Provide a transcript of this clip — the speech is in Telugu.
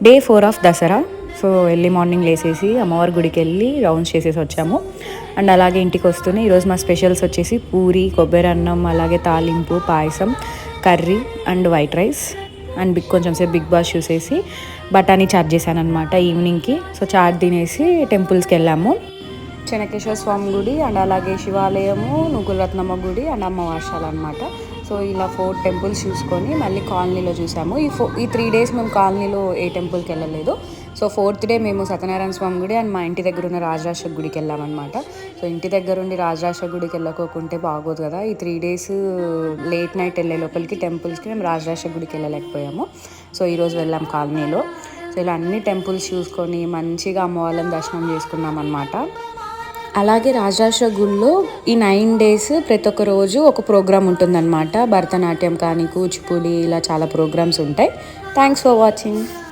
Day 4 of Dasara. So early morning లేసేసి అమ్మవారి గుడికి వెళ్ళి రౌండ్స్ చేసేసి వచ్చాము. అండ్ అలాగే ఇంటికి వస్తూనే ఈరోజు మా స్పెషల్స్ వచ్చేసి పూరి, కొబ్బరి అన్నం, అలాగే తాలింపు, పాయసం, curry and white rice. And కొంచెం సేపు బిగ్ బాస్ చూసేసి బఠానీ చాట్ చేశాను అనమాట ఈవినింగ్కి. సో చాట్ తినేసి టెంపుల్స్కి వెళ్ళాము. చెన్నకేశ్వర స్వామి గుడి అండ్ అలాగే శివాలయము, నుగుల రత్నమ్మ గుడి అండ్ అమ్మవార్షాలు అనమాట. సో ఇలా 4 టెంపుల్స్ చూసుకొని మళ్ళీ కాలనీలో చూసాము. ఈ 3 days మేము కాలనీలో ఏ టెంపుల్కి వెళ్ళలేదు. సో 4th day మేము సత్యనారాయణ స్వామి గుడి అండ్ మా ఇంటి దగ్గర ఉన్న రాజరాజేశ్వర గుడికి వెళ్ళామన్నమాట. సో ఇంటి దగ్గర ఉండి రాజరాజేశ్వర గుడికి వెళ్ళకోకుంటే బాగోదు కదా. ఈ 3 days లేట్ నైట్ వెళ్ళే లోపలికి టెంపుల్స్కి మేము రాజరాజేశ్వర గుడికి వెళ్ళలేకపోయాము. సో ఈరోజు వెళ్ళాం కాలనీలో. సో ఇలా అన్ని టెంపుల్స్ చూసుకొని మంచిగా అమ్మవాళ్ళని దర్శనం చేసుకున్నాం అన్నమాట. అలాగే రాజరాజేశ్వర గుడిలో ఈ 9 days ప్రతి ఒక్క రోజు ఒక ప్రోగ్రామ్ ఉంటుందన్నమాట. భరతనాట్యం కానీ, కూచిపూడి, ఇలా చాలా ప్రోగ్రామ్స్ ఉంటాయి. Thanks for watching.